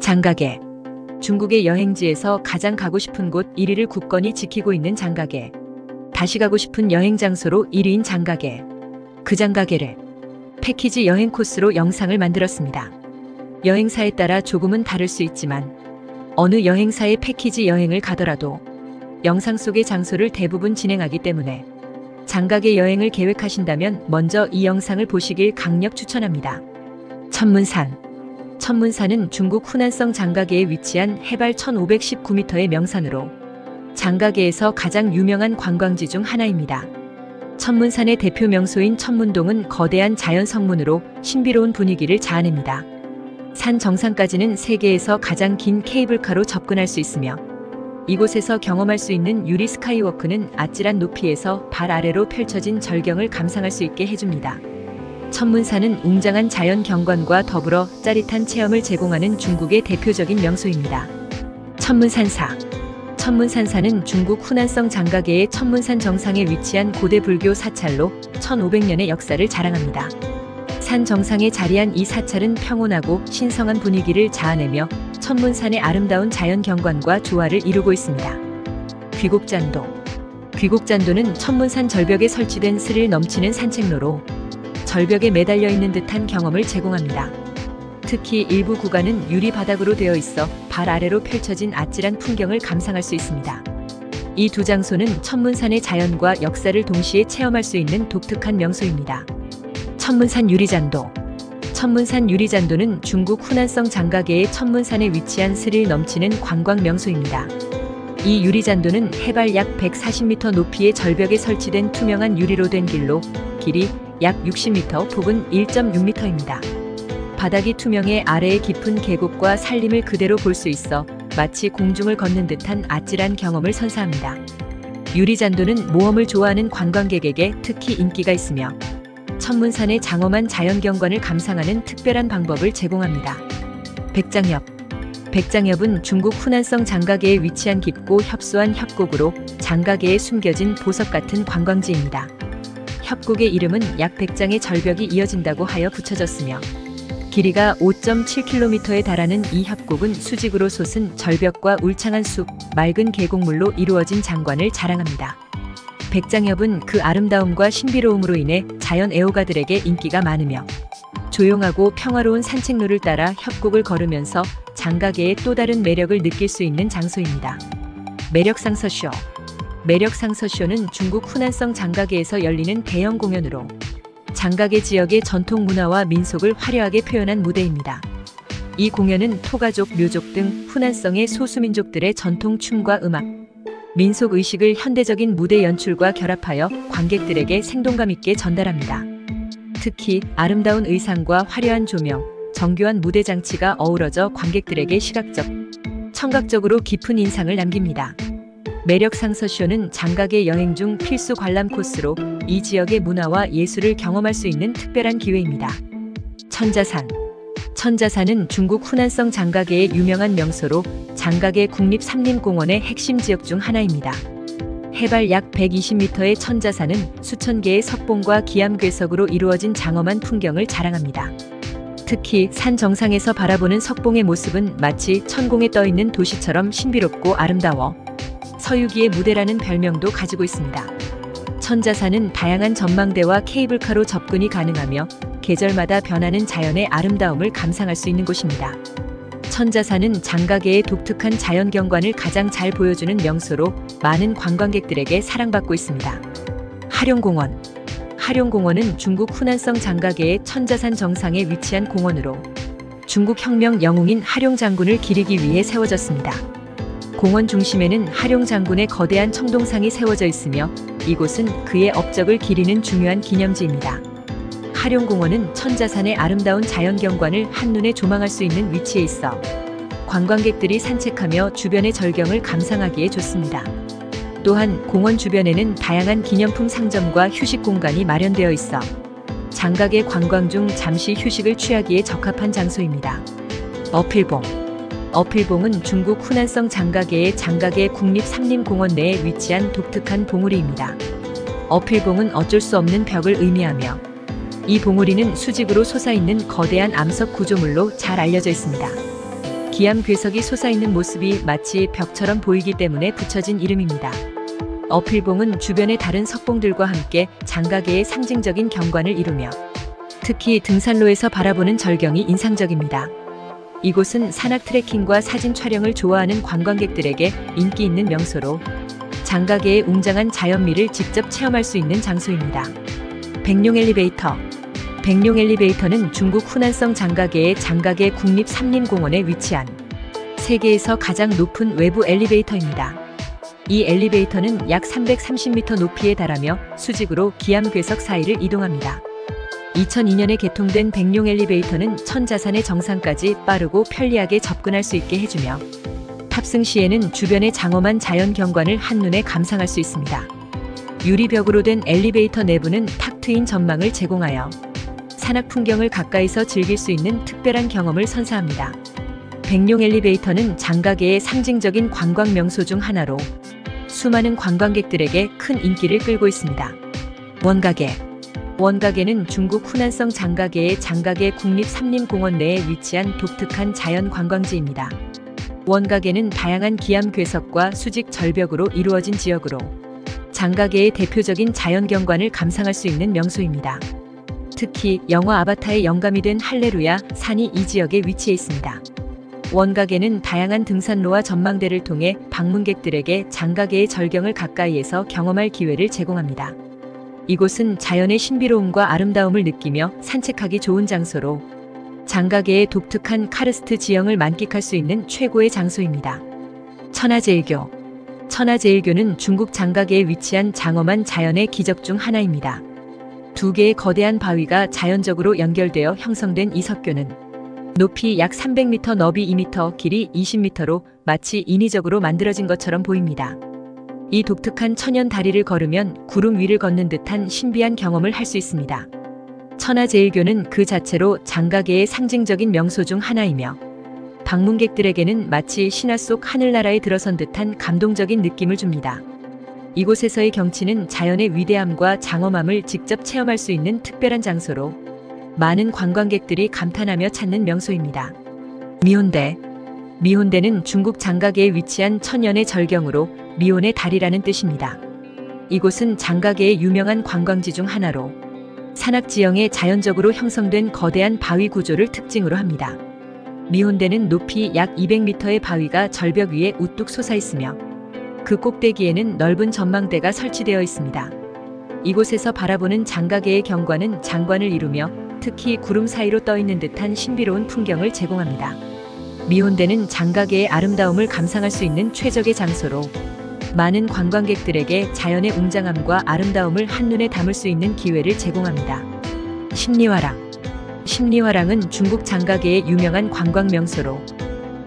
장가게. 중국의 여행지에서 가장 가고 싶은 곳 1위를 굳건히 지키고 있는 장가게. 다시 가고 싶은 여행 장소로 1위인 장가게. 그 장가게를 패키지 여행 코스로 영상을 만들었습니다. 여행사에 따라 조금은 다를 수 있지만 어느 여행사의 패키지 여행을 가더라도 영상 속의 장소를 대부분 진행하기 때문에 장가게 여행을 계획하신다면 먼저 이 영상을 보시길 강력 추천합니다. 천문산. 천문산은 중국 후난성 장가게에 위치한 해발 1519m의 명산으로 장가게에서 가장 유명한 관광지 중 하나입니다. 천문산의 대표 명소인 천문동은 거대한 자연 성문으로 신비로운 분위기를 자아냅니다. 산 정상까지는 세계에서 가장 긴 케이블카로 접근할 수 있으며 이곳에서 경험할 수 있는 유리 스카이워크는 아찔한 높이에서 발 아래로 펼쳐진 절경을 감상할 수 있게 해줍니다. 천문산은 웅장한 자연 경관과 더불어 짜릿한 체험을 제공하는 중국의 대표적인 명소입니다. 천문산사. 천문산사는 중국 후난성 장가게의 천문산 정상에 위치한 고대 불교 사찰로 1500년의 역사를 자랑합니다. 산 정상에 자리한 이 사찰은 평온하고 신성한 분위기를 자아내며 천문산의 아름다운 자연 경관과 조화를 이루고 있습니다. 귀곡잔도. 귀곡잔도는 천문산 절벽에 설치된 스릴 넘치는 산책로로 절벽에 매달려 있는 듯한 경험을 제공합니다. 특히 일부 구간은 유리 바닥으로 되어 있어 발 아래로 펼쳐진 아찔한 풍경을 감상할 수 있습니다. 이 두 장소는 천문산의 자연과 역사를 동시에 체험할 수 있는 독특한 명소입니다. 천문산 유리잔도. 천문산 유리잔도는 중국 후난성 장가게의 천문산에 위치한 스릴 넘치는 관광 명소입니다. 이 유리잔도는 해발 약 140m 높이의 절벽에 설치된 투명한 유리로 된 길로 길이 약 60m, 폭은 1.6m입니다. 바닥이 투명해 아래의 깊은 계곡과 산림을 그대로 볼 수 있어 마치 공중을 걷는 듯한 아찔한 경험을 선사합니다. 유리잔도는 모험을 좋아하는 관광객에게 특히 인기가 있으며 천문산의 장엄한 자연경관을 감상하는 특별한 방법을 제공합니다. 백장협. 백장협은 중국 후난성 장가게에 위치한 깊고 협소한 협곡으로 장가게에 숨겨진 보석 같은 관광지입니다. 협곡의 이름은 약 100장의 절벽이 이어진다고 하여 붙여졌으며 길이가 5.7km에 달하는 이 협곡은 수직으로 솟은 절벽과 울창한 숲, 맑은 계곡물로 이루어진 장관을 자랑합니다. 백장협은 그 아름다움과 신비로움으로 인해 자연 애호가들에게 인기가 많으며 조용하고 평화로운 산책로를 따라 협곡을 걸으면서 장가게의 또 다른 매력을 느낄 수 있는 장소입니다. 매력상서쇼. 매력상서쇼는 중국 후난성 장가게에서 열리는 대형 공연으로 장가게 지역의 전통 문화와 민속을 화려하게 표현한 무대입니다. 이 공연은 토가족, 묘족 등 후난성의 소수민족들의 전통 춤과 음악, 민속 의식을 현대적인 무대 연출과 결합하여 관객들에게 생동감 있게 전달합니다. 특히 아름다운 의상과 화려한 조명, 정교한 무대 장치가 어우러져 관객들에게 시각적, 청각적으로 깊은 인상을 남깁니다. 매력상서쇼는 장가게 여행 중 필수 관람 코스로 이 지역의 문화와 예술을 경험할 수 있는 특별한 기회입니다. 천자산. 천자산은 중국 후난성 장가게의 유명한 명소로 장가게 국립삼림공원의 핵심 지역 중 하나입니다. 해발 약 120m의 천자산은 수천 개의 석봉과 기암괴석으로 이루어진 장엄한 풍경을 자랑합니다. 특히 산 정상에서 바라보는 석봉의 모습은 마치 천공에 떠있는 도시처럼 신비롭고 아름다워 서유기의 무대라는 별명도 가지고 있습니다. 천자산은 다양한 전망대와 케이블카로 접근이 가능하며 계절마다 변하는 자연의 아름다움을 감상할 수 있는 곳입니다. 천자산은 장가게의 독특한 자연경관을 가장 잘 보여주는 명소로 많은 관광객들에게 사랑받고 있습니다. 하룡공원. 하룡공원은 중국 후난성 장가게의 천자산 정상에 위치한 공원으로 중국 혁명 영웅인 하룡 장군을 기리기 위해 세워졌습니다. 공원 중심에는 하룡 장군의 거대한 청동상이 세워져 있으며 이곳은 그의 업적을 기리는 중요한 기념지입니다. 하룡공원은 천자산의 아름다운 자연경관을 한눈에 조망할 수 있는 위치에 있어 관광객들이 산책하며 주변의 절경을 감상하기에 좋습니다. 또한 공원 주변에는 다양한 기념품 상점과 휴식 공간이 마련되어 있어 장가게 관광 중 잠시 휴식을 취하기에 적합한 장소입니다. 어필봉. 어필봉은 중국 후난성 장가게의 장가게 국립삼림공원 내에 위치한 독특한 봉우리입니다. 어필봉은 어쩔 수 없는 벽을 의미하며 이 봉우리는 수직으로 솟아있는 거대한 암석 구조물로 잘 알려져 있습니다. 기암괴석이 솟아있는 모습이 마치 벽처럼 보이기 때문에 붙여진 이름입니다. 어필봉은 주변의 다른 석봉들과 함께 장가계의 상징적인 경관을 이루며 특히 등산로에서 바라보는 절경이 인상적입니다. 이곳은 산악 트레킹과 사진 촬영을 좋아하는 관광객들에게 인기 있는 명소로 장가계의 웅장한 자연미를 직접 체험할 수 있는 장소입니다. 백룡 엘리베이터. 백룡 엘리베이터는 중국 후난성 장가계의 장가계 국립산림공원에 위치한 세계에서 가장 높은 외부 엘리베이터입니다. 이 엘리베이터는 약 330m 높이에 달하며 수직으로 기암괴석 사이를 이동합니다. 2002년에 개통된 백룡 엘리베이터는 천자산의 정상까지 빠르고 편리하게 접근할 수 있게 해주며 탑승 시에는 주변의 장엄한 자연 경관을 한눈에 감상할 수 있습니다. 유리벽으로 된 엘리베이터 내부는 탁 트인 전망을 제공하여 산악 풍경을 가까이서 즐길 수 있는 특별한 경험을 선사합니다. 백룡 엘리베이터는 장가계의 상징적인 관광 명소 중 하나로 수많은 관광객들에게 큰 인기를 끌고 있습니다. 원가계. 원가계는 중국 후난성 장가계의 장가계 국립산림공원 내에 위치한 독특한 자연 관광지입니다. 원가계는 다양한 기암괴석과 수직 절벽으로 이루어진 지역으로 장가계의 대표적인 자연 경관을 감상할 수 있는 명소입니다. 특히 영화 아바타의 영감이 된 할레루야 산이 이 지역에 위치해 있습니다. 원가계는 다양한 등산로와 전망대를 통해 방문객들에게 장가계의 절경을 가까이에서 경험할 기회를 제공합니다. 이곳은 자연의 신비로움과 아름다움을 느끼며 산책하기 좋은 장소로 장가계의 독특한 카르스트 지형을 만끽할 수 있는 최고의 장소입니다. 천하제일교. 천하제일교는 중국 장가계에 위치한 장엄한 자연의 기적 중 하나입니다. 두 개의 거대한 바위가 자연적으로 연결되어 형성된 이 석교는 높이 약 300m, 너비 2m, 길이 20m로 마치 인위적으로 만들어진 것처럼 보입니다. 이 독특한 천연 다리를 걸으면 구름 위를 걷는 듯한 신비한 경험을 할 수 있습니다. 천하제일교는 그 자체로 장가계의 상징적인 명소 중 하나이며 방문객들에게는 마치 신화 속 하늘나라에 들어선 듯한 감동적인 느낌을 줍니다. 이곳에서의 경치는 자연의 위대함과 장엄함을 직접 체험할 수 있는 특별한 장소로 많은 관광객들이 감탄하며 찾는 명소입니다. 미혼대. 미혼대는 중국 장가계에 위치한 천연의 절경으로 미혼의 달이라는 뜻입니다. 이곳은 장가계의 유명한 관광지 중 하나로 산악지형에 자연적으로 형성된 거대한 바위 구조를 특징으로 합니다. 미혼대는 높이 약 200m의 바위가 절벽 위에 우뚝 솟아 있으며 그 꼭대기에는 넓은 전망대가 설치되어 있습니다. 이곳에서 바라보는 장가계의 경관은 장관을 이루며 특히 구름 사이로 떠있는 듯한 신비로운 풍경을 제공합니다. 미혼대는 장가계의 아름다움을 감상할 수 있는 최적의 장소로 많은 관광객들에게 자연의 웅장함과 아름다움을 한눈에 담을 수 있는 기회를 제공합니다. 심리화랑. 심리화랑은 중국 장가계의 유명한 관광 명소로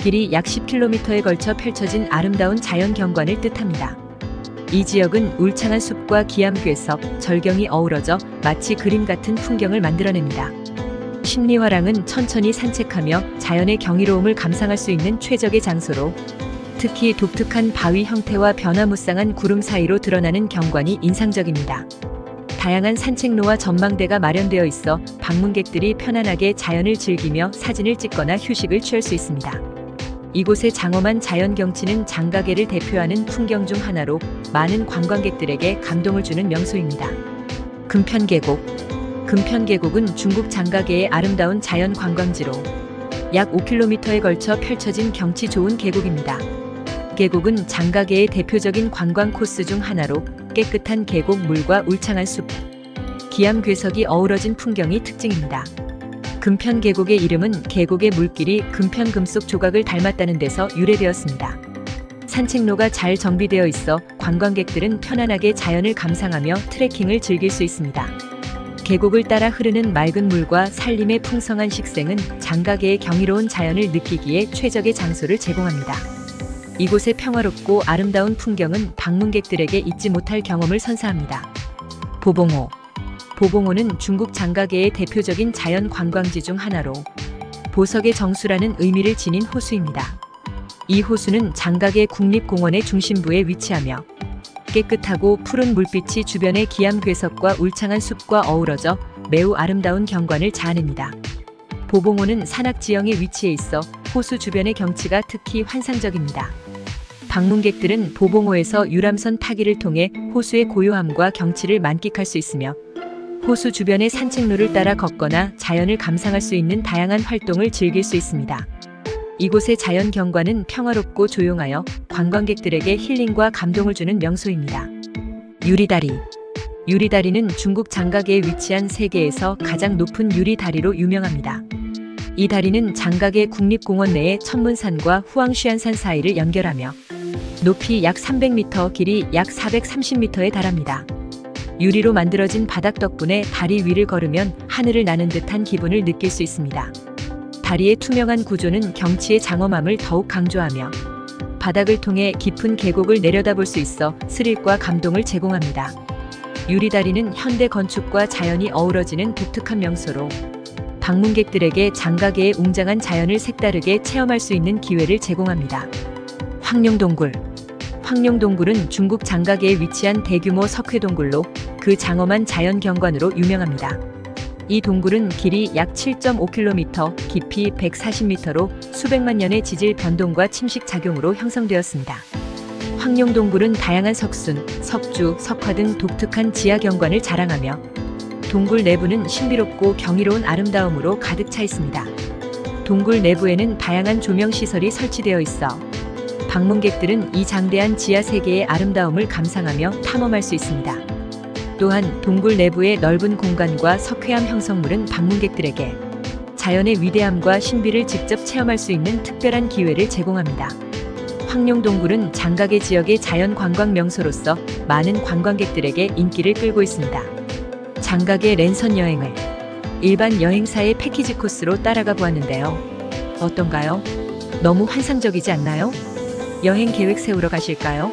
길이 약 10km에 걸쳐 펼쳐진 아름다운 자연 경관을 뜻합니다. 이 지역은 울창한 숲과 기암괴석, 절경이 어우러져 마치 그림 같은 풍경을 만들어냅니다. 심리화랑은 천천히 산책하며 자연의 경이로움을 감상할 수 있는 최적의 장소로 특히 독특한 바위 형태와 변화무쌍한 구름 사이로 드러나는 경관이 인상적입니다. 다양한 산책로와 전망대가 마련되어 있어 방문객들이 편안하게 자연을 즐기며 사진을 찍거나 휴식을 취할 수 있습니다. 이곳의 장엄한 자연 경치는 장가계를 대표하는 풍경 중 하나로 많은 관광객들에게 감동을 주는 명소입니다. 금편계곡. 금편계곡은 중국 장가계의 아름다운 자연 관광지로 약 5km에 걸쳐 펼쳐진 경치 좋은 계곡입니다. 계곡은 장가계의 대표적인 관광 코스 중 하나로 깨끗한 계곡 물과 울창한 숲, 기암괴석이 어우러진 풍경이 특징입니다. 금편계곡의 이름은 계곡의 물길이 금편금속 조각을 닮았다는 데서 유래되었습니다. 산책로가 잘 정비되어 있어 관광객들은 편안하게 자연을 감상하며 트레킹을 즐길 수 있습니다. 계곡을 따라 흐르는 맑은 물과 산림의 풍성한 식생은 장가계의 경이로운 자연을 느끼기에 최적의 장소를 제공합니다. 이곳의 평화롭고 아름다운 풍경은 방문객들에게 잊지 못할 경험을 선사합니다. 보봉호. 보봉호는 중국 장가계의 대표적인 자연 관광지 중 하나로 보석의 정수라는 의미를 지닌 호수입니다. 이 호수는 장가계 국립공원의 중심부에 위치하며 깨끗하고 푸른 물빛이 주변의 기암괴석과 울창한 숲과 어우러져 매우 아름다운 경관을 자아냅니다. 보봉호는 산악지형에 위치해 있어 호수 주변의 경치가 특히 환상적입니다. 방문객들은 보봉호에서 유람선 타기를 통해 호수의 고요함과 경치를 만끽할 수 있으며 호수 주변의 산책로를 따라 걷거나 자연을 감상할 수 있는 다양한 활동을 즐길 수 있습니다. 이곳의 자연 경관은 평화롭고 조용하여 관광객들에게 힐링과 감동을 주는 명소입니다. 유리다리. 유리다리는 중국 장가게에 위치한 세계에서 가장 높은 유리다리로 유명합니다. 이 다리는 장가게 국립공원 내의 천문산과 후앙쉬안산 사이를 연결하며 높이 약 300m, 길이 약 430m에 달합니다. 유리로 만들어진 바닥 덕분에 다리 위를 걸으면 하늘을 나는 듯한 기분을 느낄 수 있습니다. 다리의 투명한 구조는 경치의 장엄함을 더욱 강조하며 바닥을 통해 깊은 계곡을 내려다볼 수 있어 스릴과 감동을 제공합니다. 유리다리는 현대 건축과 자연이 어우러지는 독특한 명소로 방문객들에게 장가계의 웅장한 자연을 색다르게 체험할 수 있는 기회를 제공합니다. 황룡동굴. 황룡동굴은 중국 장가계에 위치한 대규모 석회동굴로 그 장엄한 자연 경관으로 유명합니다. 이 동굴은 길이 약 7.5km, 깊이 140m로 수백만 년의 지질 변동과 침식 작용으로 형성되었습니다. 황룡동굴은 다양한 석순, 석주, 석화 등 독특한 지하 경관을 자랑하며 동굴 내부는 신비롭고 경이로운 아름다움으로 가득 차 있습니다. 동굴 내부에는 다양한 조명 시설이 설치되어 있어 방문객들은 이 장대한 지하 세계의 아름다움을 감상하며 탐험할 수 있습니다. 또한 동굴 내부의 넓은 공간과 석회암 형성물은 방문객들에게 자연의 위대함과 신비를 직접 체험할 수 있는 특별한 기회를 제공합니다. 황룡동굴은 장가게 지역의 자연 관광 명소로서 많은 관광객들에게 인기를 끌고 있습니다. 장가게 랜선 여행을 일반 여행사의 패키지 코스로 따라가 보았는데요. 어떤가요? 너무 환상적이지 않나요? 여행 계획 세우러 가실까요?